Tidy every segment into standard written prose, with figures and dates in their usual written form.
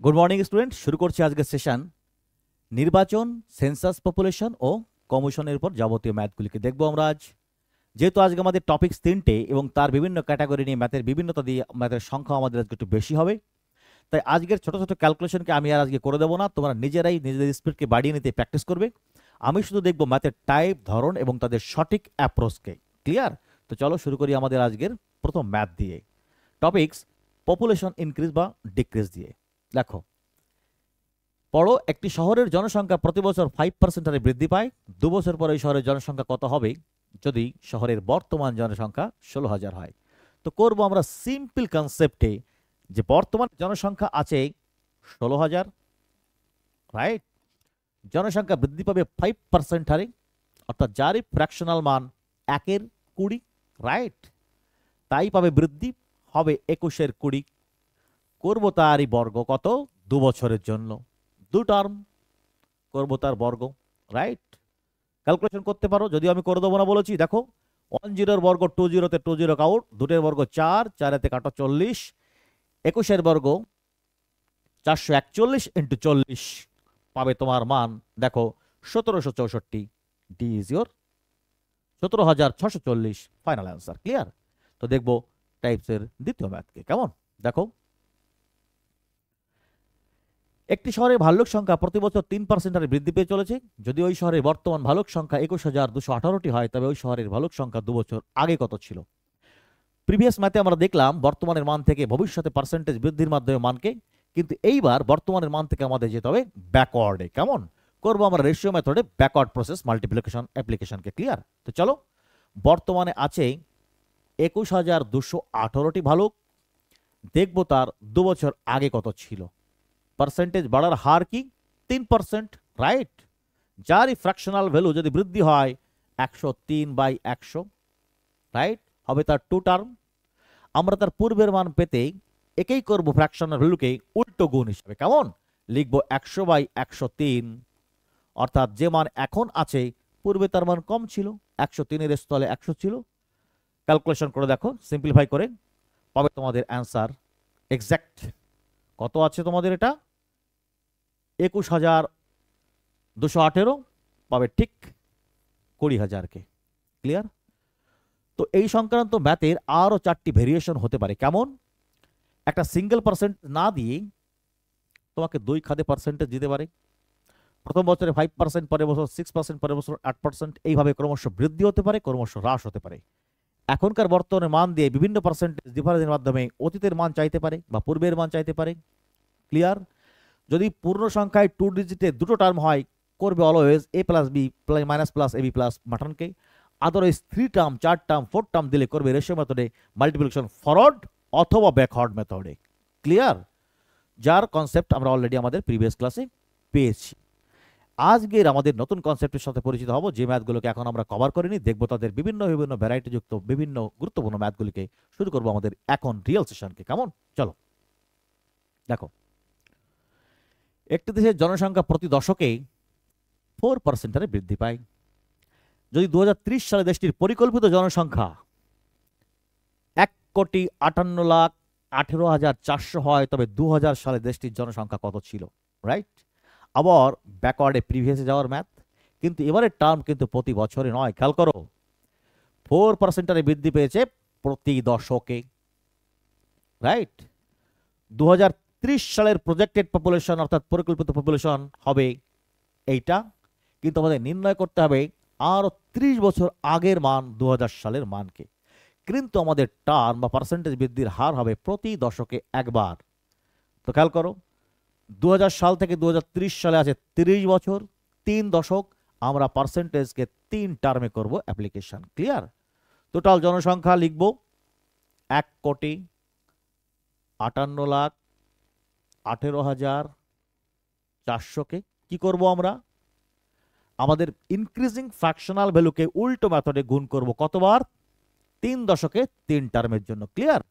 Good morning student, শুরু করছি আজকের সেশন। নির্বাচন, সেন্সাস, পপুলেশন ও কমিশনের উপর যাবতীয় ম্যাথগুলিকে দেখবো আমরা আজ। যেহেতু আজকে আমাদের টপিকস তিনটে এবং তার বিভিন্ন ক্যাটাগরি নিয়ে ম্যাথের বিভিন্নতা দিয়ে ম্যাথের সংখ্যা আমাদের আজকে একটু বেশি হবে, তাই আজকের ছোট ছোট ক্যালকুলেশনকে আমি আর আজকে করে দেবো না, তোমরা নিজেরাই নিজেদের স্পিডকে বাড়িয়ে নিতে প্র্যাকটিস করবে। আমি শুধু দেখবো ম্যাথের টাইপ, ধরন এবং তাদের সঠিক অ্যাপ্রোচকে। ক্লিয়ার? তো চলো শুরু করি আমাদের আজকের প্রথম ম্যাথ দিয়ে। টপিকস পপুলেশন ইনক্রিজ বা ডিক্রিজ দিয়ে। দেখো, পড়ো, একটি শহরের জনসংখ্যা প্রতি বছর 5% হারে বৃদ্ধি পায়। 2 বছর পরে এই শহরের জনসংখ্যা কত হবে যদি শহরের বর্তমান জনসংখ্যা 16,000 হয়? তো করব আমরা সিম্পল কনসেপ্টে, যে বর্তমান জনসংখ্যা আছে 16,000, রাইট? জনসংখ্যা বৃদ্ধি পাবে 5% হারে, অর্থাৎ যারই ফ্র্যাকশনাল মান 1/20, রাইট? তাই পাবে বৃদ্ধি, হবে 21/20। করব তারই বর্গ কত? 2 বছরের জন্য, 2 টার্ম করবো তার বর্গ, রাইট? ক্যালকুলেশন করতে পারো, যদিও আমি করে দেবো না বলেছি। দেখো, 10 বর্গ 20তে 20 কাউট, 2 বর্গ 4, 4 কাটো 40, 21 বর্গ 441 ইন্টু 40 পাবে তোমার মান। দেখো, 1764। D is your 17,640 final answer. Clear? তো দেখবো টাইপসের দ্বিতীয় ম্যাথকে। কেমন? দেখো, একটি শহরে ভাল্লুক সংখ্যা প্রতি বছর 3% হারে বৃদ্ধি পেয়ে চলেছে। যদি ওই শহরের বর্তমান ভালুক সংখ্যা 21,218টি হয়, তবে ওই শহরের ভালুক সংখ্যা 2 বছর আগে কত ছিল? প্রিভিয়াস ম্যাথে আমরা দেখলাম বর্তমানের মান থেকে ভবিষ্যতে পার্সেন্টেজ বৃদ্ধির মাধ্যমে মানকে, কিন্তু এইবার বর্তমানের মান থেকে আমাদের যেতে হবে ব্যাকওয়ার্ডে। কেমন? করবো আমরা রেশিও মেথডে ব্যাকওয়ার্ড প্রসেস মাল্টিপ্লিকেশন অ্যাপ্লিকেশনকে। ক্লিয়ার? তো চলো, বর্তমানে আছে 21,218টি ভালুক, দেখবো তার 2 বছর আগে কত ছিল। পার্সেন্টেজ বাড়ার হার কি? 3%, রাইট? যারই ফ্র্যাকশনাল ভ্যালু যদি বৃদ্ধি হয় 103/100, রাইট, হবে তার 2 টার্ম। আমরা তার পূর্বের মান পেতে একেই করব ফ্র্যাকশনাল ভ্যালুকে উল্টো গুণ হিসাবে। কেমন? লিখবো 100/103, অর্থাৎ যে মান এখন আছে পূর্বে তার মান কম ছিল, 103-এর স্থলে 100 ছিল। ক্যালকুলেশন করে দেখো, সিম্পলিফাই করে পাবে তোমাদের অ্যান্সার এক্স্যাক্ট কত আছে তোমাদের। এটা 21,218 পাবে ঠিক 20,000কে। ক্লিয়ার? তো এই সংক্রান্ত ম্যাথের আরও 4টি ভেরিয়েশন হতে পারে। কেমন? একটা সিঙ্গেল পার্সেন্ট না দিয়ে তোমাকে 2 খাদে পার্সেন্টেজ দিতে পারে। প্রথম বছরে 5%, পরের বছর 6%, পরের বছর 8%, এইভাবে ক্রমশ বৃদ্ধি হতে পারে, ক্রমশ হ্রাস হতে পারে। এখনকার বর্তমানে মান দিয়ে বিভিন্ন পার্সেন্টেজ ডিফারেন্সের মাধ্যমে অতীতের মান চাইতে পারে বা পূর্বের মান চাইতে পারে। ক্লিয়ার? যদি পূর্ণ সংখ্যায় 2 ডিজিটে দুটো টার্ম হয়, করবে always a plus B minus plus AB plus মাটনকে। আদারওয়াইজ 3 টার্ম, 4 টার্ম, 4 টার্ম দিলে করবে রেশিও মেথডে মাল্টিপ্লিকেশন ফরওয়ার্ড অথবা ব্যাকওয়ার্ড মেথডে। ক্লিয়ার? যার কনসেপ্ট আমরা অলরেডি আমাদের প্রিভিয়াস ক্লাসে পেয়েছি। আজকের আমাদের নতুন কনসেপ্টের সাথে পরিচিত হব, যে ম্যাথগুলোকে এখন আমরা কভার করিনি। দেখবো তাদের বিভিন্ন বিভিন্ন ভ্যারাইটিযুক্ত বিভিন্ন গুরুত্বপূর্ণ ম্যাথগুলিকে। শুরু করবো আমাদের এখন রিয়েল সেশনকে। কেমন? চলো দেখো, একটি দেশের জনসংখ্যা প্রতি দশকে 4% হারে বৃদ্ধি পায়। যদি 2030 সালে দেশটির পরিকল্পিত জনসংখ্যা 1,58,18,400 হয়, তবে 2000 সালে দেশটির জনসংখ্যা কত ছিল? রাইট? আবার ব্যাকওয়ার্ডে প্রিভিয়াসে যাওয়ার ম্যাথ, কিন্তু এবারের টার্ম কিন্তু প্রতি বছরে নয়। খেয়াল করো, 4% হারে বৃদ্ধি পেয়েছে প্রতি দশকে, রাইট? 2030 সালের প্রজেক্টেড পপুলেশন অর্থাৎ পরিকল্পিত পপুলেশন হবে এইটা, কিন্তু আমাদের নির্ণয় করতে হবে আরো 30 বছর আগের মান, 2000 সালের মানকে। কিন্তু আমাদের টার্ম বা পার্সেন্টেজ বৃদ্ধির হার হবে প্রতি দশকে একবার। তো খেয়াল করো, 2000 সাল থেকে 2030 সালে আছে 30 বছর, 3 দশক। আমরা পার্সেন্টেজকে 3 টার্মে করব অ্যাপ্লিকেশন। ক্লিয়ার? টোটাল জনসংখ্যা লিখব 1,58,18,400কে কি করব আমরা? আমাদের ইনক্রিজিং ফ্র্যাকশনাল ভ্যালুকে উল্টো মেথডে গুণ করব কতবার? 3 দশকে 3 টার্মের জন্য। ক্লিয়ার?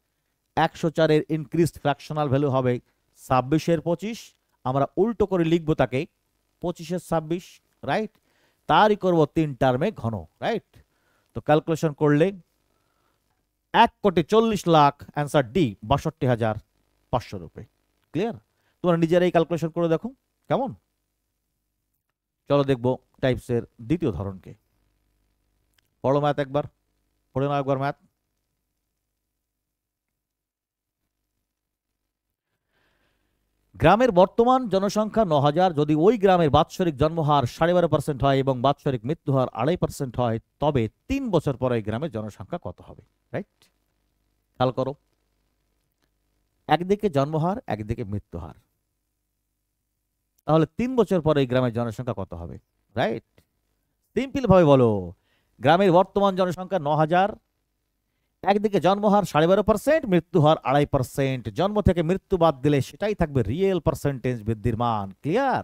104-এর ইনক্রিজড ফ্র্যাকশনাল ভ্যালু হবে 26-এর 25। আমরা উল্টো করে লিখবো তাকে 25-এর 26, রাইট? তারই করব 3 টার্মে ঘন, রাইট? তো ক্যালকুলেশন করলে 1,40,00,000, অ্যান্সার ডি 62,500 রুপে। ক্লিয়ার? তোমরা নিজেরাই ক্যালকুলেশন করে দেখো কেমন। চলো দেখবো টাইপসের দ্বিতীয় ধরনকে। পড়ো ম্যাথ একবার, পড়ে নাও একবার ম্যাথ। গ্রামের বর্তমান জনসংখ্যা 9,000, যদি ওই গ্রামের বাৎসরিক জন্মহার 12.5% হয় এবং বাৎসরিক মৃত্যুহার 2.5% হয়, তবে 3 বছর পরে এই গ্রামের জনসংখ্যা কত হবে? রাইট, খেয়াল করো, একদিকে জন্মহার একদিকে মৃত্যুহার, তাহলে 3 বছর পরে এই গ্রামের জনসংখ্যা কত হবে? রাইট, সিম্পল ভাবে বলো, গ্রামের বর্তমান জনসংখ্যা 9,000, একদিকে জন্মহার 12.5%, মৃত্যুহার 2.5%, জন্ম থেকে মৃত্যু বাদ দিলে সেটাই থাকবে রিয়েল পার্সেন্টেজ বৃদ্ধির মান। ক্লিয়ার?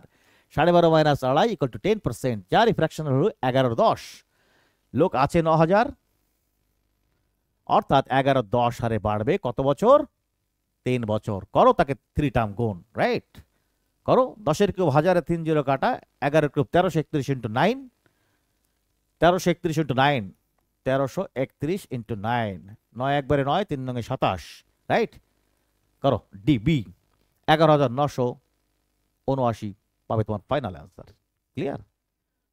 12.5 মাইনাস 2.5 ইকুয়াল টু 10%, যার ফ্র্যাকশন হলো 11/10। লোক আছে 9,000, অর্থাৎ 11/10 হারে বাড়বে কত বছর? 3 বছর। করো তাকে 3 টার্ম গুণ। রাইট, করো। 10 কিউব 1000 3 0 কাটা, 11 কিউব 1331 ইন্টু 9, 1331 ইন্টু 9, 1331 ইন্টু 9, 9 একবারে 9, 3 9 27। রাইট, করো ডিবি 11,979 পাবে তোমার ফাইনাল অ্যান্সার। ক্লিয়ার?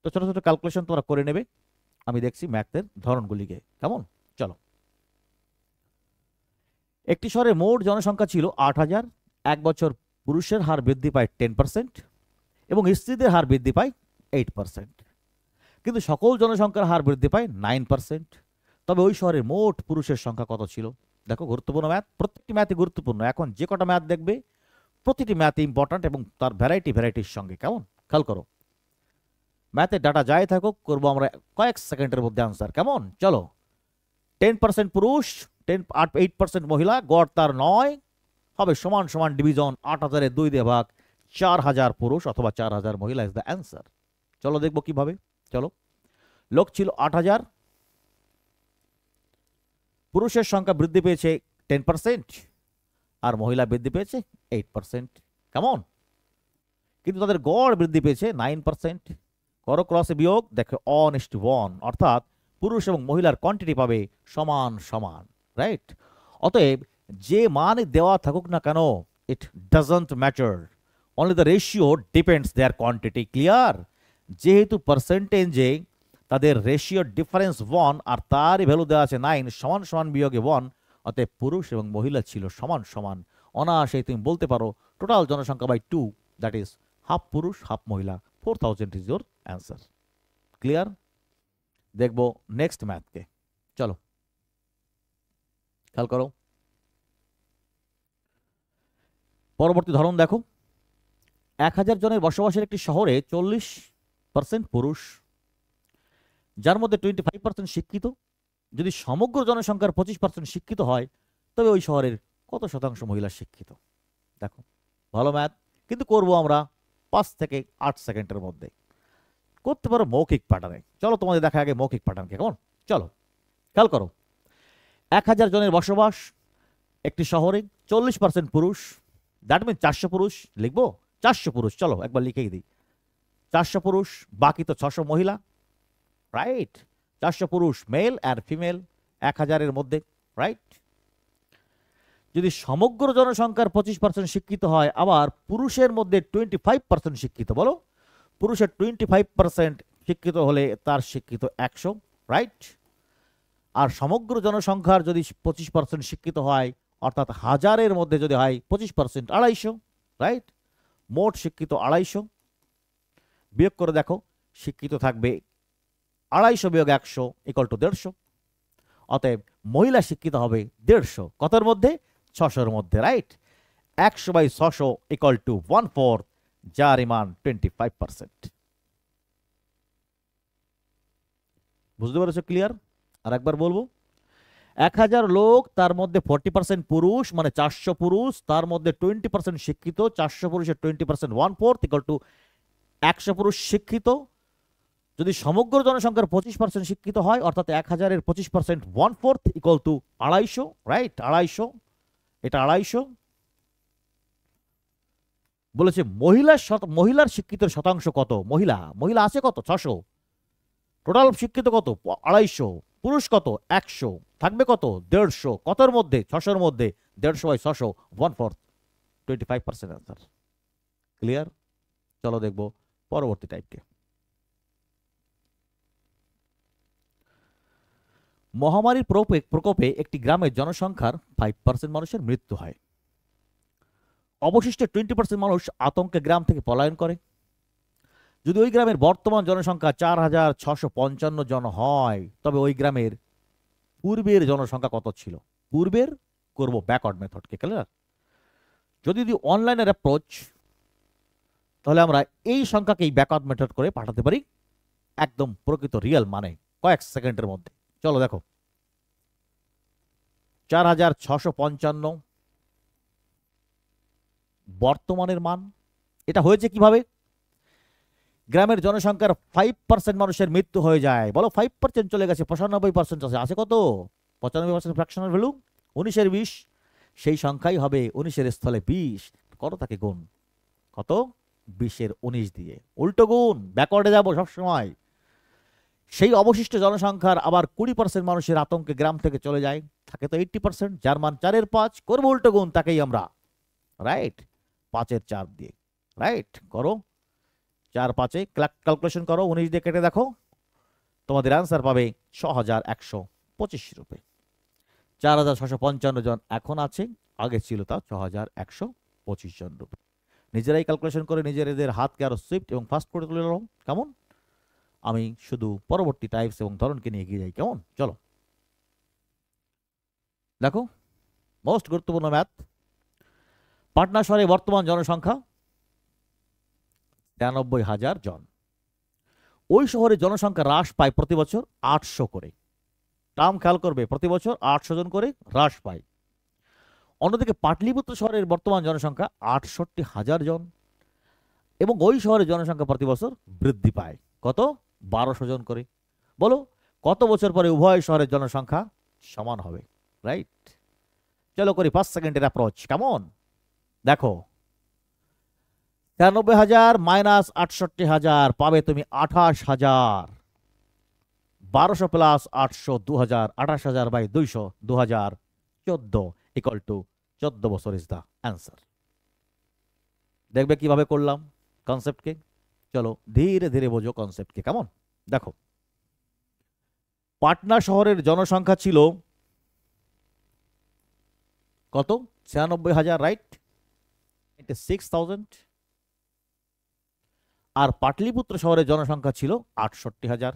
তো ছোট ছোট ক্যালকুলেশন তোমরা করে নেবে, আমি দেখছি ম্যাথের ধরনগুলিকে কেমন। চলো, একটি শহরে মোট জনসংখ্যা ছিল 8,000, এক বছর পুরুষের হার বৃদ্ধি পায় 10% এবং স্ত্রীদের হার বৃদ্ধি পায় 8%, কিন্তু সকল জনসংখ্যার হার বৃদ্ধি পায় 9%। তবে ওই শহরের মোট পুরুষের সংখ্যা কত ছিল? দেখো, গুরুত্বপূর্ণ ম্যাথ, প্রত্যেকটি ম্যাথই গুরুত্বপূর্ণ। এখন যে কটা ম্যাথ দেখবে প্রতিটি ম্যাথ ইম্পর্ট্যান্ট এবং তার ভ্যারাইটির সঙ্গে। কেমন? খেয়াল করো, ম্যাথের ডাটা যাই থাকুক, করবো আমরা কয়েক সেকেন্ডের মধ্যে আনসার। কেমন? চলো, 10% পুরুষ, 8% মহিলা, গড় তার 9 হবে সমান সমান ডিভিশন 8,000 2 দিয়ে ভাগ, 4,000 পুরুষ অথবা 4,000 মহিলা ইজ দ্য অ্যান্সার। চলো দেখবো কিভাবে। চলো, লোক ছিল 8,000, পুরুষের সংখ্যা বৃদ্ধি পেয়েছে 10% আর মহিলা বৃদ্ধি পেয়েছে 8%। কেমন? কিন্তু তাদের গড় বৃদ্ধি পেয়েছে 9%। করো ক্রসে বিয়োগ, দেখো 1:1, অর্থাৎ পুরুষ এবং মহিলার কোয়ান্টিটি পাবে সমান সমান। রাইট, অতএব যে মান দেওয়া থাকুক না কেন, it doesn't matter, only the ratio depends their quantity. Clear? যেহেতু পার্সেন্টেজে তাদের রেশিও ডিফারেন্স 1 আর তারই ভ্যালু দেওয়া আছে 9 সমান সমান বিয়োগে 1, অতএব পুরুষ এবং মহিলা ছিল সমান সমান। অনায়াসেই তুমি বলতে পারো টোটাল জনসংখ্যা বাই 2, দ্যাট ইজ হাফ পুরুষ হাফ মহিলা, 4,000 ইজ ইয়োর অ্যান্সার। ক্লিয়ার? দেখবো নেক্সট ম্যাথকে। চলো খেয়াল করো, পরবর্তী ধরন দেখো। 1,000 জনের বসবাসের একটি শহরে 40% পুরুষ, যার মধ্যে 25% শিক্ষিত। যদি সমগ্র জনসংখ্যার 25% শিক্ষিত হয়, তবে ওই শহরের কত শতাংশ মহিলা শিক্ষিত? দেখো, ভালো ম্যাথ, কিন্তু করবো আমরা 5 থেকে 8 সেকেন্ডের মধ্যে। করতে পারো মৌখিক প্যাটার্নে। চলো তোমাদের দেখা আগে মৌখিক প্যাটার্নকে। কেমন? চলো খেয়াল করো, 1,000 জনের বসবাস একটি শহরে, 40% পুরুষ, দ্যাট মিন 400 পুরুষ। লিখবো 400 পুরুষ, চলো একবার লিখেই দিই, 400 পুরুষ, বাকি তো 600 মহিলা। রাইট, 400 পুরুষ মেল আর ফিমেল 1,000-এর মধ্যে। রাইট, যদি সমগ্র জনসংখ্যার 25% শিক্ষিত হয়, আবার পুরুষের মধ্যে 25% শিক্ষিত, বলো পুরুষের 25% শিক্ষিত হলে তার শিক্ষিত 100। রাইট, আর সমগ্র জনসংখ্যার যদি 25% শিক্ষিত হয়, অর্থাৎ 1000-এর মধ্যে যদি হয় 25%, 250। রাইট, মোট শিক্ষিত 250। বিয়োগ করে দেখো, শিক্ষিত থাকবে 250 বিয়োগ 100 ইকুয়াল টু 150। অতএব মহিলা শিক্ষিত হবে 150, কতর মধ্যে? 600-এর মধ্যে। রাইট, 100/600 ইকুয়াল টু 1/4, যার মান 25%। বুঝতে পেরেছো? ক্লিয়ার? আর একবার বলবো, 1,000 লোক, তার মধ্যে 40% পুরুষ, মানে 400 পুরুষ, তার মধ্যে 20% শিক্ষিত, 400 পুরুষের 20% 1/4 ইকুয়াল টু 100 পুরুষ শিক্ষিত। যদি সমগ্র জনসংখ্যার 25% শিক্ষিত হয়, অর্থাৎ 1,000-এর 25% 1/4 ইকুয়াল টু 250। রাইট, 250, এটা 250 বলেছে। মহিলার শিক্ষিত শতাংশ কত? মহিলা আছে কত? 600, টোটাল শিক্ষিত কত? 250, পুরুষ কত? 100, থাকবে কত? 150, কতর মধ্যে? 600-এর মধ্যে। 150/600, 1/4, 25% অ্যান্সার। ক্লিয়ার? চলো দেখবো পরবর্তী টাইপকে। মহামারীর প্রকোপে একটি গ্রামের জনসংখ্যার 5% মানুষের মৃত্যু হয়। অবশিষ্ট 20% মানুষ আতঙ্কে গ্রাম থেকে পলায়ন করে। যদি ওই গ্রামের বর্তমান জনসংখ্যা 4,655 জন হয়, তবে ওই গ্রামের পূর্বের জনসংখ্যা কত ছিল? পূর্বের করব ব্যাকওয়ার্ড মেথডকে, ক্লিয়ার? যদি অনলাইনের অ্যাপ্রোচ, তাহলে আমরা এই সংখ্যাকেই ব্যাকওয়ার্ড মেথড করে পাঠাতে পারি একদম প্রকৃত রিয়েল মানে কয়েক সেকেন্ডের মধ্যে। চলো দেখো, 4,655 বর্তমানের মান। এটা হয়েছে কিভাবে? গ্রামের জনসংখ্যার 5% মানুষের মৃত্যু হয়ে যায়। বলো 5% চলে গেছে, 95% আছে কত? 95% ফ্র্যাকশনাল ভ্যালু 19-এর 20, সেই সংখ্যাই হবে 19-এর স্থলে 20। কত থাকে গুণ? কত? 20-এর 19 দিয়ে উল্টো গুণ, ব্যাকওয়ার্ডে যাবো সবসময়। সেই অবশিষ্ট জনসংখ্যার আবার 20% মানুষের আতঙ্কে গ্রাম থেকে চলে যায়, থাকে তো 80%, যার মান 4-এর 5, করবো উল্টো গুণ, তাকেই আমরা রাইট 5-এর 4 দিয়ে রাইট করো, 4 5-এ ক্যালকুলেশন করো, 19 দিয়ে কেটে দেখো, তোমাদের অ্যান্সার পাবে 6,125 রূপে। 4,655 জন এখন আছে, আগে ছিল তা 6,125 জন রূপে। নিজেরাই ক্যালকুলেশন করে নিজেদের হাতকে আরো সুইফট এবং ফাস্ট করে তুলে নাও। কেমন? আমি শুধু পরবর্তী টাইপস এবং ধরনকে নিয়ে এগিয়ে যাই। কেমন? চলো দেখো, মোস্ট গুরুত্বপূর্ণ ম্যাথ। পাটনা শহরে বর্তমান জনসংখ্যা 93,000 জন। ওই শহরে জনসংখ্যা হ্রাস পায় প্রতি বছর 800 করে। টার্ম খেয়াল করবে, প্রতি বছর 800 জন করে হ্রাস পায়। অন্যদিকে পাটলিপুত্র শহরের বর্তমান জনসংখ্যা 68,000 জন এবং ওই শহরের জনসংখ্যা প্রতি বছর বৃদ্ধি পায় কত? 1200 জন করে। বলো কত বছর পরে উভয় শহরের জনসংখ্যা সমান হবে? রাইট, চলো করি 5 সেকেন্ডের অ্যাপ্রোচ। কেমন? দেখো, 93,000 মাইনাস 68,000 পাবে তুমি 28,000। 1200 প্লাস 800 2000, 28,000 বাই 200 2014 ইকুয়াল টু 14 বছর ইজ দ্য অ্যান্সার। দেখবে কিভাবে করলাম কনসেপ্টকে। চলো ধীরে ধীরে বোঝো কনসেপ্টকে। কেমন? দেখো, পাটনা শহরের জনসংখ্যা ছিল কত? 96,000, রাইট? 6,000। আর পাটলিপুত্র শহরের জনসংখ্যা ছিল 68,000।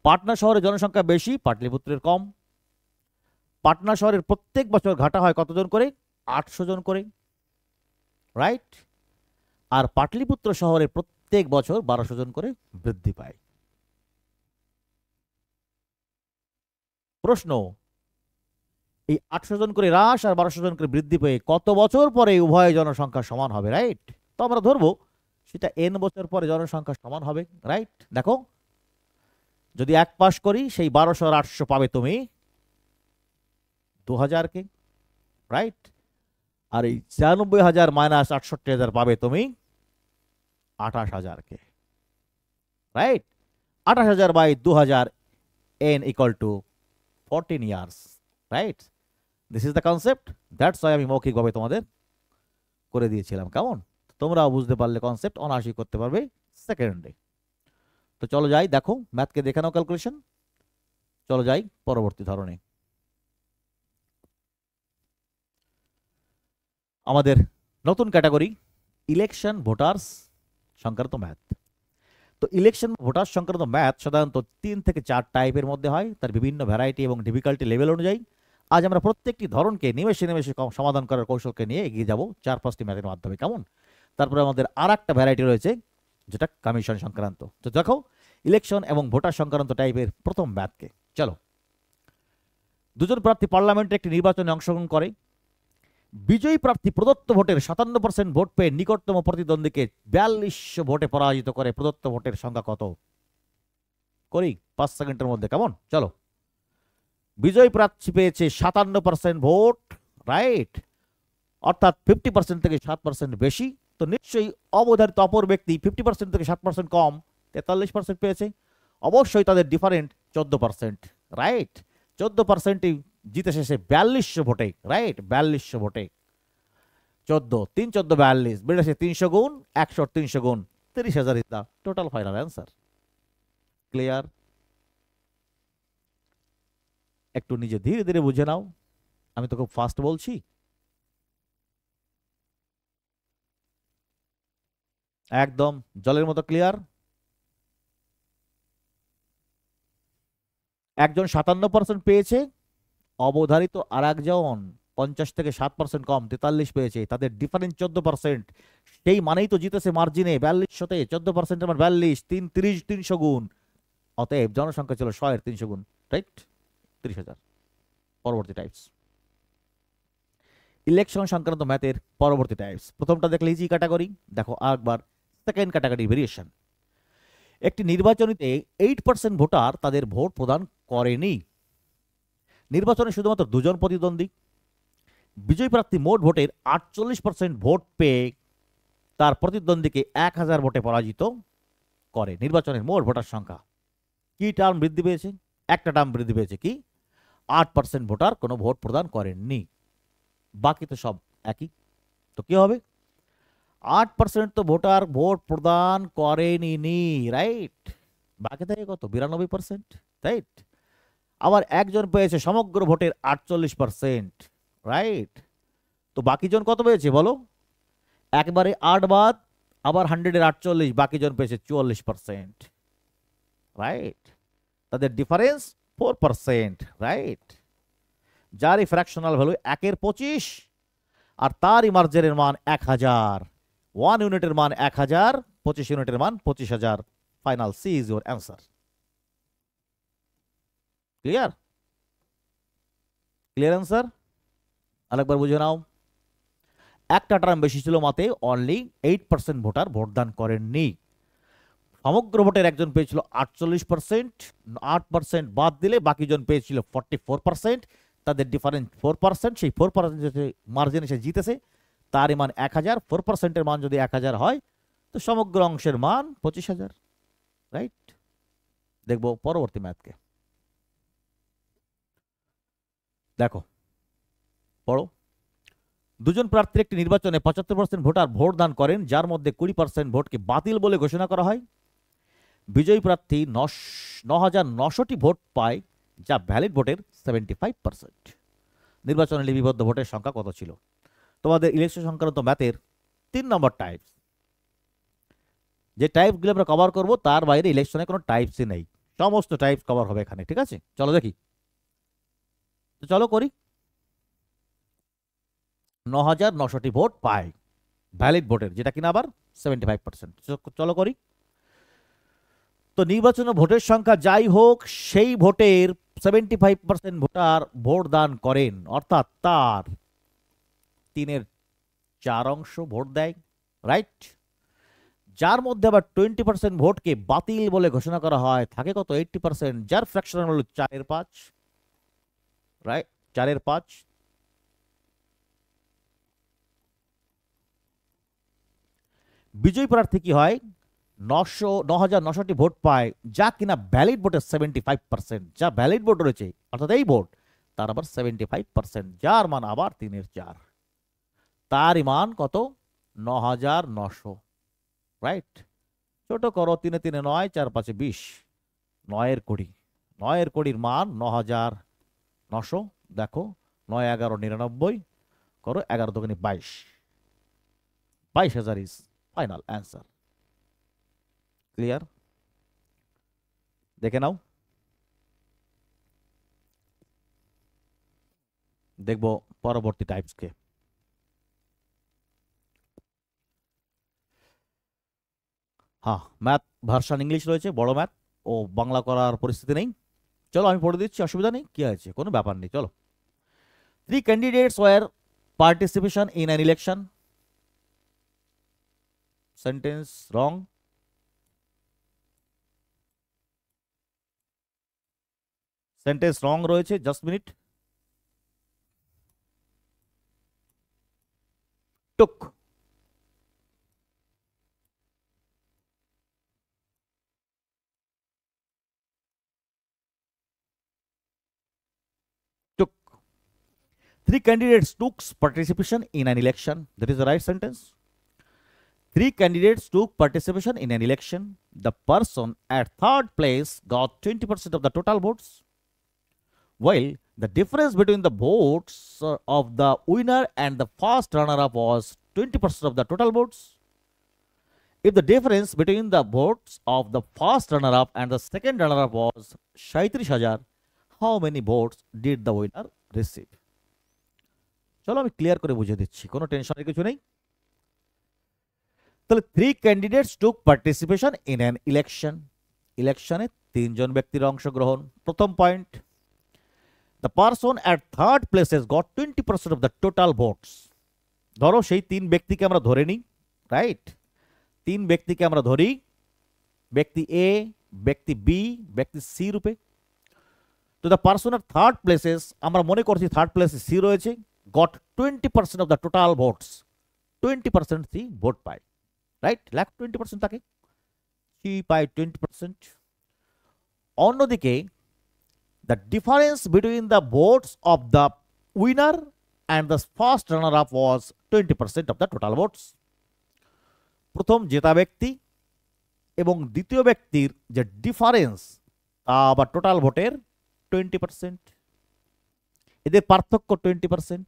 পাটনা শহরের জনসংখ্যা বেশি, পাটলিপুত্রের কম। পাটনা শহরের প্রত্যেক বছর ঘাটা হয় কতজন করে? 800 জন করে, রাইট? আর পাটলিপুত্র শহরে প্রত্যেক বছর 1200 জন করে বৃদ্ধি পায়। প্রশ্ন, এই 800 জন করে হ্রাস আর 1200 জন করে বৃদ্ধি পেয়ে কত বছর পরে উভয় জনসংখ্যা সমান হবে? রাইট, তো আমরা ধরবো সেটা n বছর পরে জনসংখ্যা সমান হবে। রাইট, দেখো যদি এক পাশ করি, সেই 1200 আর 800 পাবে তুমি 2000-কে, রাইট? আর এই 96,000 মাইনাস 68,000 পাবে তুমি 28,000-কে, right? 28,000 by 2000, n equal to 14 years, right? This is the concept. That's why আমি মৌখিকভাবে তোমাদের করে দিয়েছিলাম। কেমন? তোমরাও বুঝতে পারলে কনসেপ্ট, অনায়াসই করতে পারবে সেকেন্ডে। তো চলো যাই, দেখো ম্যাথকে দেখে নাও ক্যালকুলেশন। চলো যাই পরবর্তী ধরনে। আমাদের নতুন ক্যাটাগরি ইলেকশন ভোটার্স সংক্রান্ত ম্যাথ। তো ইলেকশন ভোটার্স সংক্রান্ত ম্যাথ সাধারণত 3 থেকে 4 টাইপের মধ্যে হয়, তার বিভিন্ন ভ্যারাইটি এবং ডিফিকাল্টি লেভেল অনুযায়ী। আজ আমরা প্রত্যেকটি ধরনকে নিমেষে নিমেষে সমাধান করার কৌশলকে নিয়ে এগিয়ে যাব 4-5টি ম্যাথের মাধ্যমে। কেমন? তারপরে আমাদের আর একটা ভ্যারাইটি রয়েছে যেটা কমিশন সংক্রান্ত। তো দেখো ইলেকশন এবং ভোটার সংক্রান্ত টাইপের প্রথম ম্যাথকে। চলো, দুজন প্রার্থী পার্লামেন্টে একটি নির্বাচনে অংশগ্রহণ করে। বিজয়ী প্রার্থী প্রদত্ত ভোটের 57% ভোট পেয়ে নিকটতম প্রতিদ্বন্দ্বীকে 4200 ভোটে পরাজিত করে। প্রদত্ত ভোটের সংখ্যা কত? করি 5 সেকেন্ডের মধ্যে। কেমন? চলো, বিজয়ী প্রার্থী পেয়েছে 57% ভোট, রাইট? অর্থাৎ 50% থেকে 7% বেশি। তো নিশ্চয়ই অবধারিত অপর ব্যক্তি 50% থেকে 7% কম 43% পেয়েছে। অবশ্যই তাদের ডিফারেন্ট 14%, রাইট? 14%ই জিতে শেষে 4200 ভোটে, রাইট? 4200 ভোটে। 14, 3 14 42, বেড়েছে 300 গুণ, 100 300 গুণ, 30,000 is the total final answer. Clear? একটু নিজে ধীরে ধীরে বুঝে নাও, আমি তো খুব ফাস্ট বলছি। একদম জলের মতো ক্লিয়ার। একজন 57% পেয়েছে, অবধারিত আর একজন 50 থেকে 7% কম 43 পেয়েছে, তাদের ডিফারেন্স 14%। সেই মানেই তো জিতেছে মার্জিনে 4200-তে, 14% মানে 42, 30 300 গুণ। অতএব জনসংখ্যা ছিল 100 এর 300 গুণ, রাইট? 30,000। পরবর্তী টাইপস, ইলেকশন সংক্রান্ত ম্যাথের পরবর্তী টাইপস। প্রথমটা দেখলে ইজি ক্যাটাগরি, দেখো আরেকবার সেকেন্ড ক্যাটাগরি ভেরিয়েশন। একটি নির্বাচনীতে 8% ভোটার তাদের ভোট প্রদান করেনি। নির্বাচনে শুধুমাত্র দুজন প্রতিদ্বন্দ্বী। বিজয়ী প্রার্থী মোট ভোটের 48% ভোট পেয়ে তার প্রতিদ্বন্দ্বীকে 1000 ভোটে পরাজিত করে। নির্বাচনের মোট ভোটার সংখ্যা, কি টার্ম বৃদ্ধি পেয়েছে? একটা টার্ম বৃদ্ধি পেয়েছে, কি? 8% ভোটার কোনো ভোট প্রদান করেননি, বাকি তো সব একই। তো কি হবে? 8% তো ভোটার ভোট প্রদান করেনি, রাইট? বাকি থাকে কত? 92%, রাইট? আবার একজন পেয়েছে সমগ্র ভোটের 48%, রাইট? তো বাকি জন কত পেয়েছে বলো? একবারে 8 বাদ, আবার 100-এর 48, বাকি জন পেয়েছে 44%, রাইট? তাদের ডিফারেন্স 4%, রাইট? যার ফ্র্যাকশনাল ভ্যালু 1/25 আর তার মার্জিনের মান 1000, 1 ইউনিটের মান 1000, 25 ইউনিটের মান 25,000। Final C is your answer. Clear? Clear answer? আরেকবার বুঝে নাও। একটা টার্ম বেশি ছিল মাতে, অনলি 8% ভোটার ভোটদান করেননি। সমগ্র ভোটের একজন পেয়েছিল 48%, 8% বাদ দিলে বাকি জন পেয়েছিল 44%, তাদের ডিফারেন্স 4%। সেই 4% মার্জিন এসে জিতেছে, তার মান 1000, 4%-এর মান যদি 1000 হয় তো সমগ্র অংশের মান 25,000, রাইট? দেখবো পরবর্তী ম্যাথকে। দেখো, পড়ো। দুজন প্রার্থীর একটি নির্বাচনে 75% ভোটার ভোট দান করেন, যার মধ্যে 20% ভোটকে বাতিল বলে ঘোষণা করা হয়। বিজয়ী প্রার্থী 9,900টি ভোট পায়, যা ভ্যালিড ভোটের 75%। নির্বাচনে লিপিবদ্ধ ভোটের সংখ্যা কত ছিল? তোমাদের ইলেকশন সংক্রান্ত ম্যাথের 3 নম্বর টাইপ। যে টাইপগুলো আমরা কভার করব তার বাইরে ইলেকশনে কোনো টাইপসই নেই, সমস্ত টাইপ কভার হবে এখানে, ঠিক আছে? চলো দেখি, তো চলো করি। 9,900টি ভোট পায় ভ্যালিড ভোটের, যেটা কিনা আবার 75%। চলো করি। তো নির্বাচন ভোটের সংখ্যা যাই হোক, সেই ভোটের 75% ভোটার ভোট দান করেন, অর্থাৎ তার 3/4 অংশ ভোট দেয়, রাইট? যার মধ্যে আবার 20% ভোটকে বাতিল বলে ঘোষণা করা হয়, থাকে কত? 80%, যার ফ্র্যাকশন হলো 4/5, রাইট? 4/5। বিজয়ী প্রার্থী কি হয়? 9,900টি ভোট পায়, যা কিনা ভ্যালিড ভোটের 75%। যা ভ্যালিড ভোট রয়েছে, অর্থাৎ এই ভোট, তার আবার 75%, যার মান আবার 3/4। তার মান কত? 9,900, রাইট? ছোট করো, 3 3 9, 4 5 20, 9-এর 20, 9-এর 20-র মান 9,900। দেখো, 9 11 99, করো 11 2 22, 22,000 ইজ ফাইনাল অ্যান্সার। ক্লিয়ার? দেখে নাও। দেখবো পরবর্তী টাইপসকে। হ্যাঁ, ম্যাথ ভার্সন ইংলিশ রয়েছে, বড় ম্যাথ, ও বাংলা করার পরিস্থিতি নেই। চলো আমি পড়ে দিচ্ছি, অসুবিধা নেই, কি আছে, কোনো ব্যাপার নেই। চলো। 3 candidates were participation in an election. Sentence wrong. Sentence wrong রয়েছে, just minute. Took, took. 3 candidates took participation in an election. That is the right sentence. 3 candidates took participation in an election. The person at third place got 20% of the total votes, while the difference between the votes of the winner and the first runner-up was 20% of the total votes. If the difference between the votes of the first runner-up and the second runner-up was 37,000, how many votes did the winner receive? চলো আমি clear করে বুঝিয়ে দিচ্ছি, কোনো টেনশনের কিছু নেই। তাহলে 3 candidates took participation in an election. ইলেকশনে 3 জন ব্যক্তির অংশগ্রহণ। প্রথম point, the person at third place has got 20% of the total votes. ধরো সেই 3 ব্যক্তিকে আমরা ধরে নিই, রাইট? 3 ব্যক্তিকে আমরা ধরি, ব্যক্তি এ, ব্যক্তি বি, ব্যক্তি সি রূপে। তো the person at third places, আমরা মনে করছি থার্ড প্লেসে সি রয়েছে, got 20% of the total votes. 20% C vote পায়, রাইট? লাখ 20% থাকে, সি পায় 20%। অন্যদিকে the difference between the votes of the winner and the first runner-up was 20% of the total votes. প্রথম জেতা ব্যক্তি এবং দ্বিতীয় ব্যক্তির যে ডিফারেন্স তা বা টোটাল ভোটের 20%, এদের পার্থক্য 20%।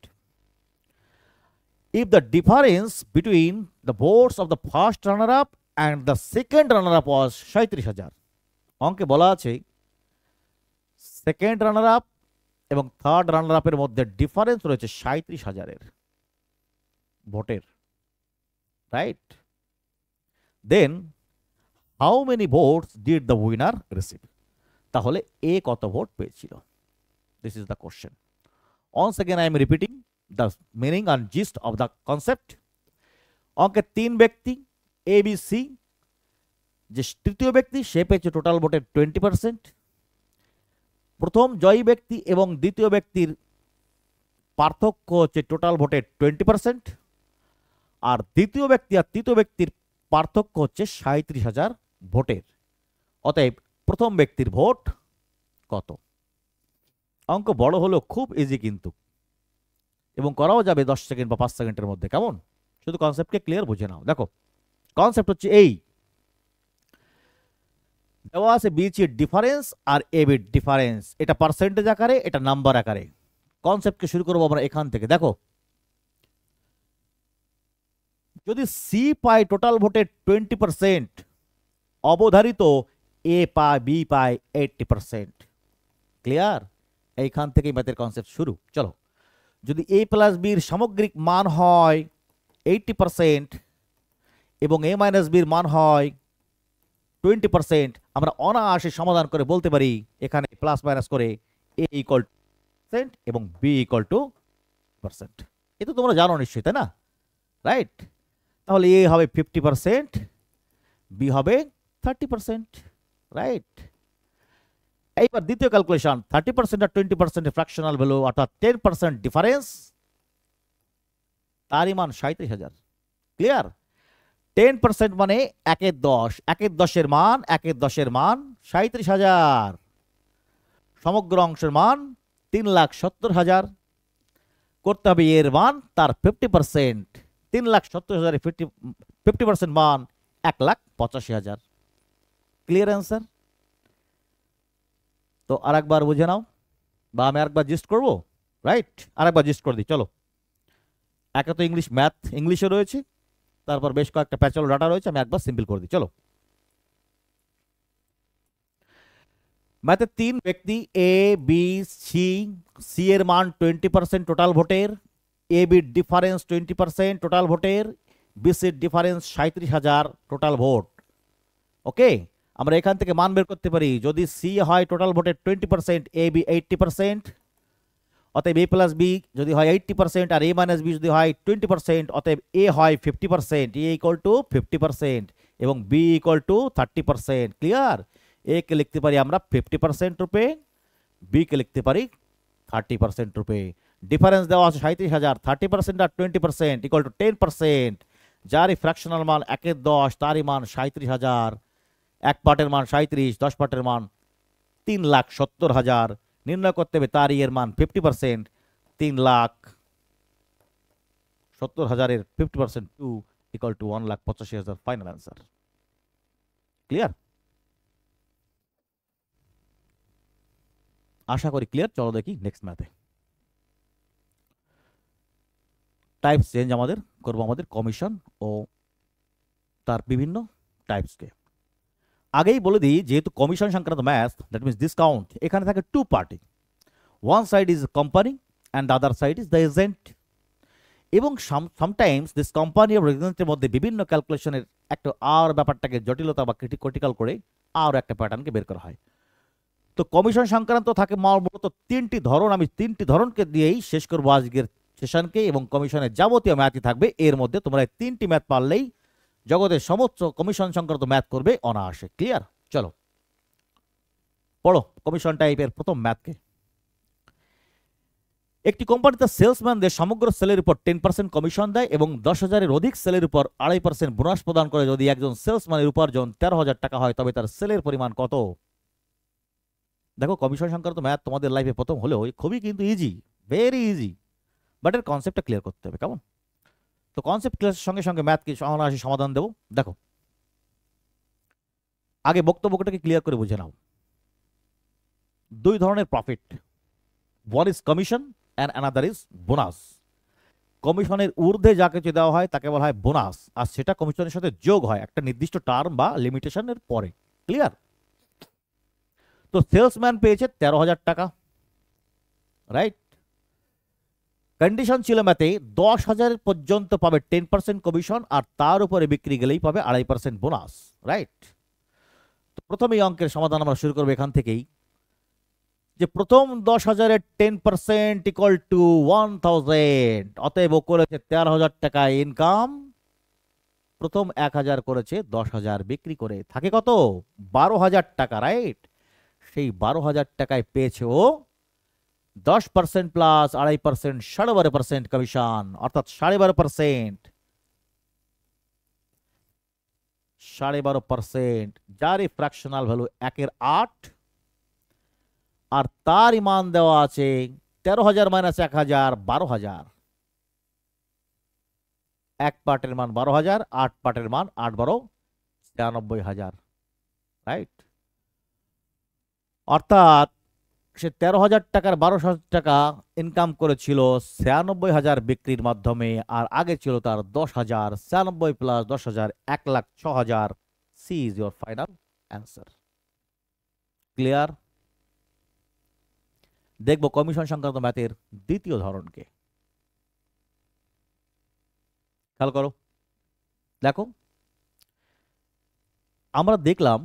If the difference between the votes of the first runner-up and the second runner-up was 37,000, অঙ্কে বলা আছে সেকেন্ড রানার আপ এবং থার্ড রানার আপের মধ্যে ডিফারেন্স রয়েছে 37,000 ভোটের, right? Then how many votes did the winner receive? তাহলে এ কত ভোট পেয়েছিল? This is the question. Once again I am repeating the meaning and gist of the concept. অঙ্কে 3 ব্যক্তি এ বি সি, যে তৃতীয় ব্যক্তি সে পেয়েছে টোটাল ভোটের 20%। প্রথম জয়ী ব্যক্তি এবং দ্বিতীয় ব্যক্তির পার্থক্য হচ্ছে টোটাল ভোটের 20%, আর দ্বিতীয় ব্যক্তি আর তৃতীয় ব্যক্তির পার্থক্য হচ্ছে 37,000 ভোটের। অতএব প্রথম ব্যক্তির ভোট কত? অঙ্ক বড় হলো, খুব ইজি কিন্তু, এবং করাও যাবে 10 সেকেন্ড বা 5 সেকেন্ডের মধ্যে। কেমন? শুধু কনসেপ্টকে ক্লিয়ার বুঝে নাও। দেখো কনসেপ্ট হচ্ছে এই, দেওয়া আছে বিচি ডিফারেন্স আর এ বিট ডিফারেন্স, এটা পার্সেন্টেজ আকারে, এটা নাম্বার আকারে। কনসেপ্টকে শুরু করবো আমরা এখান থেকে। দেখো যদি সি পায় টোটাল ভোটের 20%, অবধারিত এ পায়, বি পায় 80%। ক্লিয়ার? এইখান থেকেই ম্যাথের কনসেপ্ট শুরু। চলো, যদি এ প্লাস বির সামগ্রিক মান হয় 80% এবং এ মাইনাস বির মান হয় 20%, আমরা অনায়াসে সমাধান করে বলতে পারি এখানে প্লাস মাইনাস করে এ ইকুয়াল % এবং বি ইকুয়াল টু %। এ তো তোমরা জানো নিশ্চয়ই, তাই না? রাইট? তাহলে এ হবে 50%, বি হবে 30%, রাইট? এইবার দ্বিতীয় ক্যালকুলেশন, 30% আর 20% ফ্র্যাকশনাল ভ্যালু, অর্থাৎ 10% ডিফারেন্স, তারই মান 37,000। ক্লিয়ার? 10% মানে 1/10, 1/10 মান 1/10 মান 37,000, সমগ্র অংশের মান 3,70,000। করতে হবে এর মান তার 50%, 3,70,000 50% মান 1,85,000। Clear answer? তো আরেকবার বুঝে নাও, বা আমি আরেকবার জিস্ট করবো, রাইট? আরেকবার জিস্ট করে দিই। চলো, একে তো ইংলিশ ম্যাথ ইংলিশে রয়েছে, তারপর বেশ কয়েকটা প্যাচালো ডাটা রয়েছে, আমি একবার সিম্পল করে দিই। চলো, ম্যাথে 3 ব্যক্তি এ বি সি, সি এর মান 20% টোটাল ভোটের, এ বির ডিফারেন্স 20% টোটাল ভোটের, বি সির ডিফারেন্স 37,000 টোটাল ভোট। ওকে, আমরা এখান থেকে মান বের করতে পারি। যদি সি হয় টোটাল ভোটের 20%, এ বি 80%, অতএব এ প্লাস বি যদি হয় 80% আর এ মাইনাস বি যদি হয় 20%, অতএব এ হয় 50%, এ ইকুয়াল টু 50% এবং বি ইকুয়াল টু 30%। ক্লিয়ার? এ কে লিখতে পারি আমরা 50% রূপে, বি কে লিখতে পারি 30% রূপে। ডিফারেন্স দেওয়া আছে 37,000, 30% আর 20% ইকুয়াল টু 10%, যারই ফ্র্যাকশনাল মান 1/10, তারই মান 37,000। 1 পার্টের মান 37, 10 পার্টের মান 3,70,000। নির্ণয় করতে হবে তারই এর মান 50%, 3,70,000 50% 2 equal to 1,85,000 final answer. Clear? আশা করি ক্লিয়ার। চলো দেখি নেক্সট ম্যাথে। টাইপস চেঞ্জ আমাদের করবো আমাদের কমিশন ও তার বিভিন্ন টাইপসকে। আগেই বলে দিই, যেহেতু কমিশন সংক্রান্ত ম্যাথ, দ্যাট মিনস ডিসকাউন্ট, এখানে থাকে two party. One side is company and the other side is the agent. এবং সামটাইমস দিস কোম্পানি এবং এজেন্টের মধ্যে বিভিন্ন ক্যালকুলেশনের একটা আর ব্যাপারটাকে জটিলতা বা ক্রিটিক্যাল করে আর একটা প্যাটার্নকে বের করা হয়। তো কমিশন সংক্রান্ত থাকে মূলত তিনটি ধরন। আমি তিনটি ধরনকে দিয়েই শেষ করবো আজকের সেশনকে, এবং কমিশনের যাবতীয় ম্যাথই থাকবে এর মধ্যে। তোমরা এই তিনটি ম্যাথ পারলেই জগতের সমস্ত কমিশন সংক্রান্ত ম্যাথ করবে অনায়াসে। ক্লিয়ার? চলো পড়ো কমিশন টাইপের প্রথম ম্যাথকে। একটি কোম্পানি তার সেলসম্যানদের সমগ্র সেলের উপর 10% কমিশন দেয় এবং 10,000-এর অধিক সেলের উপর 2.5% বোনাস প্রদান করে। যদি একজন সেলসম্যানের উপার্জন 13,000 টাকা হয় তবে তার সেলের পরিমাণ কত? দেখো, কমিশন সংক্রান্ত ম্যাথ তোমাদের লাইফে প্রথম হলেও খুবই কিন্তু ইজি, ভেরি ইজি, বাট এর কনসেপ্টটা ক্লিয়ার করতে হবে। কেমন? তো কনসেপ্ট ক্লিয়ারের সঙ্গে সঙ্গে ম্যাথকে অনায়াসে সমাধান দেবো। দেখো, আগে বক্তব্যটাকে ক্লিয়ার করে বুঝে নাও। দুই ধরনের profit, one is commission and another is bonus. কমিশনের ঊর্ধ্বে যা কিছু দেওয়া হয় তাকে বলা হয় বোনাস, আর সেটা কমিশনের সাথে যোগ হয় একটা নির্দিষ্ট টার্ম বা লিমিটেশনের পরে। ক্লিয়ার? তো সেলসম্যান পেয়েছে 13,000 টাকা, রাইট? কন্ডিশন ছিল ম্যাথে 10,000 পর্যন্ত পাবে 10% কমিশন, আর তার উপরে বিক্রি গেলেই পাবে 2.5% বোনাস, রাইট? তো প্রথমে এই অঙ্কের সমাধান আমরা শুরু করবো এখান থেকেই, যে প্রথম 10,000-এর 10% ইকুয়াল টু 1,000। অতএব ও করেছে 13,000 টাকা ইনকাম, প্রথম 1,000 করেছে 10,000 বিক্রি করে, থাকে কত? 12,000 টাকা, রাইট? সেই 12,000 টাকায় পেয়েছে ও 10% প্লাস 2.5% 12.5% কমিশন, অর্থাৎ 12.5%, 12.5%, যার ফ্র্যাকশনাল ভ্যালু 1/8, আর তার মান দেওয়া আছে 13,000 মাইনাস 1,000 12,000। এক পার্টের মান 12,000, 8 পার্টের মান 8 12 96,000, রাইট? অর্থাৎ সে 13,000 টাকার 12,000 টাকা ইনকাম করেছিল 96,000 বিক্রির মাধ্যমে, আর আগে ছিল তার 10,000। 96 plus 10,000 1,06,000। C is your final answer. Clear? দেখবো কমিশন সংক্রান্ত ম্যাথের দ্বিতীয় ধরনকে। খেয়াল করো, দেখো আমরা দেখলাম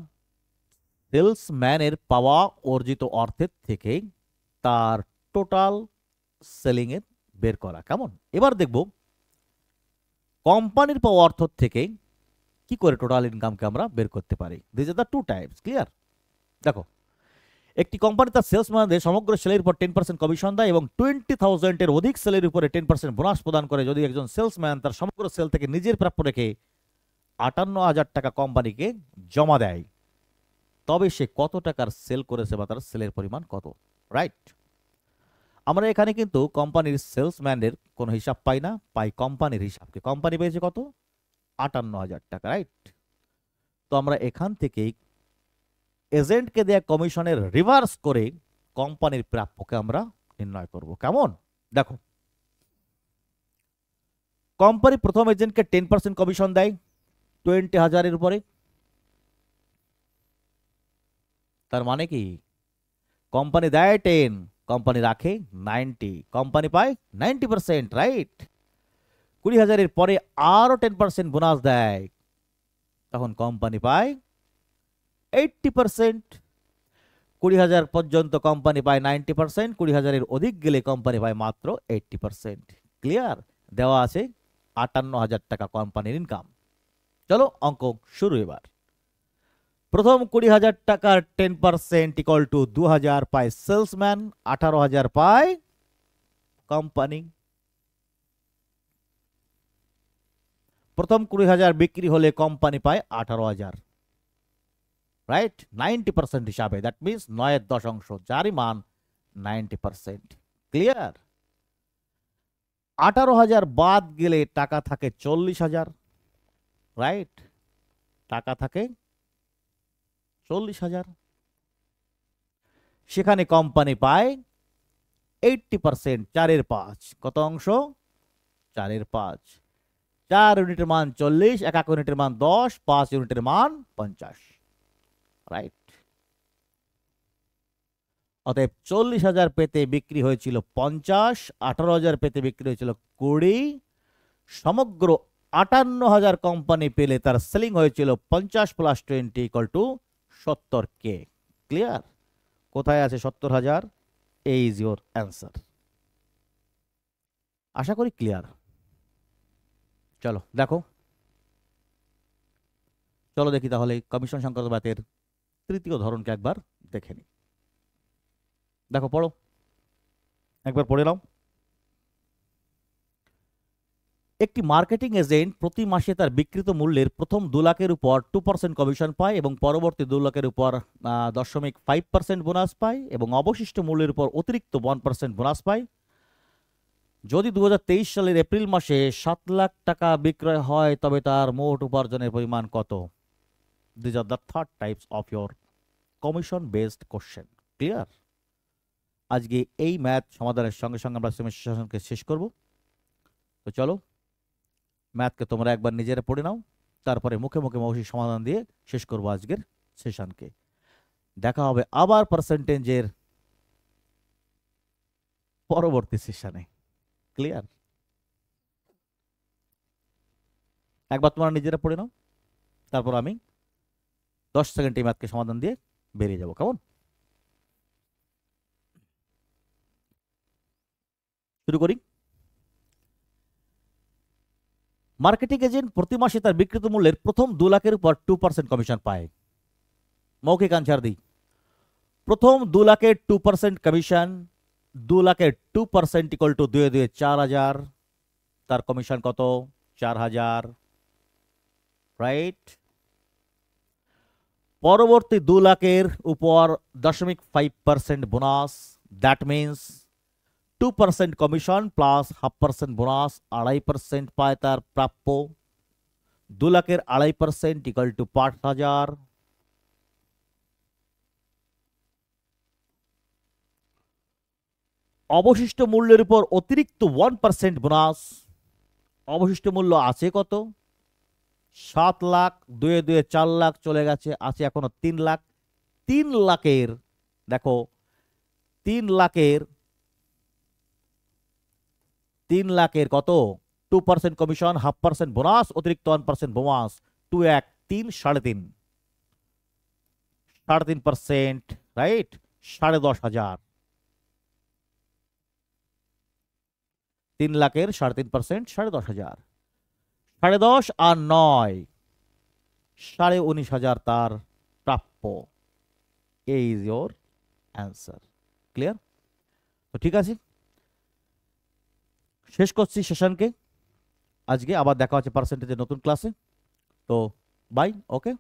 সেলসম্যানের পাওয়া অর্জিত অর্থের থেকে তার টোটাল সেলিং এর বের করা। কেমন? এবার দেখব কোম্পানির পাওয়া অর্থ থেকে কি করে টোটাল ইনকামকে আমরা বের করতে পারি। This are the two types. Clear? দেখো, একটি কোম্পানি তার সেলসম্যানদের সমগ্র সেলের উপর 10% কমিশন দেয় এবং 20,000-এর অধিক সেলের উপরে 10% বোনাস প্রদান করে। যদি একজন সেলসম্যান তার সমগ্র সেল থেকে নিজের প্রাপ্য রেখে 58,000 টাকা কোম্পানিকে জমা দেয়, তবে সে কত টাকার সেল করেছে বা তার সেলের পরিমাণ কত, রাইট? আমরা এখানে কিন্তু কোম্পানির সেলসম্যানের কোনো হিসাব পাই না, পাই কোম্পানির হিসাবকে। কোম্পানি পেয়েছে কত? 58,000 টাকা, রাইট? তো আমরা এখান থেকেই এজেন্টকে দেয়া কমিশনের রিভার্স করে কোম্পানির প্রাপ্যকে আমরা নির্ণয় করব। কেমন? দেখো, কোম্পানি প্রথম এজেন্টকে 10% কমিশন দেয় 20,000-এর উপরে। তার মানে কি? কোম্পানি দেয় 10, কোম্পানি রাখে 90, কোম্পানি পায় 90%, রাইট? 20,000-এর পরে আরো 10% বোনাস দেয়, তখন কোম্পানি পায় 80%। 20,000 পর্যন্ত কোম্পানি পায় 90%, 20,000-এর অধিক গেলে কোম্পানি পায় মাত্র 80%। ক্লিয়ার? দেওয়া আছে 58,000 টাকা কোম্পানির ইনকাম। চলো অঙ্ক শুরু। এবার প্রথম 20,000 টাকার 10% ইকুয়াল টু 2,000 পায় সেলসম্যান, 18,000 পায় কোম্পানি। প্রথম 20,000 বিক্রি হলে কোম্পানি পায় 18,000, রাইট? 90% হিসাবে, দ্যাট মিনস 9 এর দশাংশ, যারই মান 90%। ক্লিয়ার? 18,000 বাদ গেলে টাকা থাকে 40,000, রাইট? টাকা থাকে 40,000। সেখানে কোম্পানি পায় 80%, 4/5। কত অংশ? 4/5। 4 ইউনিটের মান 40, 1 ইউনিটের মান 10, 5 ইউনিটের মান 50, রাইট? অতএব 40,000 পেতে বিক্রি হয়েছিল 50, 18,000 পেতে বিক্রি হয়েছিল 20, সমগ্র 58,000 কোম্পানি পেলে তার সেলিং হয়েছিল 50 + 20 = 70K। ক্লিয়ার? কোথায় আছে 70,000? এই ইজ ইউর অ্যান্সার। আশা করি ক্লিয়ার। চলো দেখো, চলো দেখি তাহলে কমিশন সংক্রান্ত ম্যাথের তৃতীয় ধরনকে একবার দেখে নিই। দেখো, পড়ো, একবার পড়ে নাও। একটি মার্কেটিং এজেন্ট প্রতি মাসে তার বিক্রিত মূল্যের প্রথম 2 লাখের উপর 2% কমিশন পায় এবং পরবর্তী 2 লাখের উপর 0.5% বোনাস পায় এবং অবশিষ্ট মূল্যের উপর অতিরিক্ত 1% বোনাস পায়। যদি 2023 সালের এপ্রিল মাসে 7 লাখ টাকা বিক্রয় হয় তবে তার মোট উপার্জনের পরিমাণ কত? These are the third types of your commission based question. Clear? আজকে এই ম্যাথ সমাধানের সঙ্গে সঙ্গে আমরা সেশনকে শেষ করব। তো চলো, ম্যাথকে তোমরা একবার নিজেরা পড়ে নাও, তারপরে মুখে মুখে মৌখিক সমাধান দিয়ে শেষ করবো আজকের সেশনকে। দেখা হবে আবার পার্সেন্টেজের পরবর্তী সেশনে। ক্লিয়ার? একবার তোমরা নিজেরা পড়ে নাও, তারপর আমি 10 সেকেন্ড এই ম্যাথকে সমাধান দিয়ে বেরিয়ে যাব। কেমন? শুরু করি। মার্কেটিং এজেন্ট প্রতি মাসে তার বিক্রিত মূল্যের প্রথম 2 লাখের উপর 2% কমিশন পায়। মৌখিক আনসার দিই। প্রথম 2 লাখের 2% কমিশন, 2 লাখের 2% = 2 2 4,000। তার কমিশন কত? 4,000, রাইট? পরবর্তী 2 লাখের উপর 0.5% bonus, that means 2% commission plus 0.5% bonus, 2.5% পায় তার প্রাপ্য। 2 লাখের 2.5% = 5,000। অবশিষ্ট মূল্যের উপর অতিরিক্ত 1% বোনাস। অবশিষ্ট মূল্য আছে কত? 7 লাখ। 2 2 4 লাখ চলে গেছে, আছে এখনো 3 লাখ। 3 লাখের দেখো, 3 লাখের কত? 2% কমিশন, 0.5% বোনাস, অতিরিক্ত 1% বোনাস, 2 1 3 3.5%, 3.5%, রাইট? 10,500। 3 লাখের 3.5%, 10,500। 10.5 আর 9, 19,500 তার প্রাপ্য। এই ইজ ইয়োর অ্যান্সার। ক্লিয়ার? তো ঠিক আছে, শেষ করছি সেশনকে আজকে। আবার দেখা হচ্ছে পার্সেন্টেজের নতুন ক্লাসে। তো বাই, ওকে।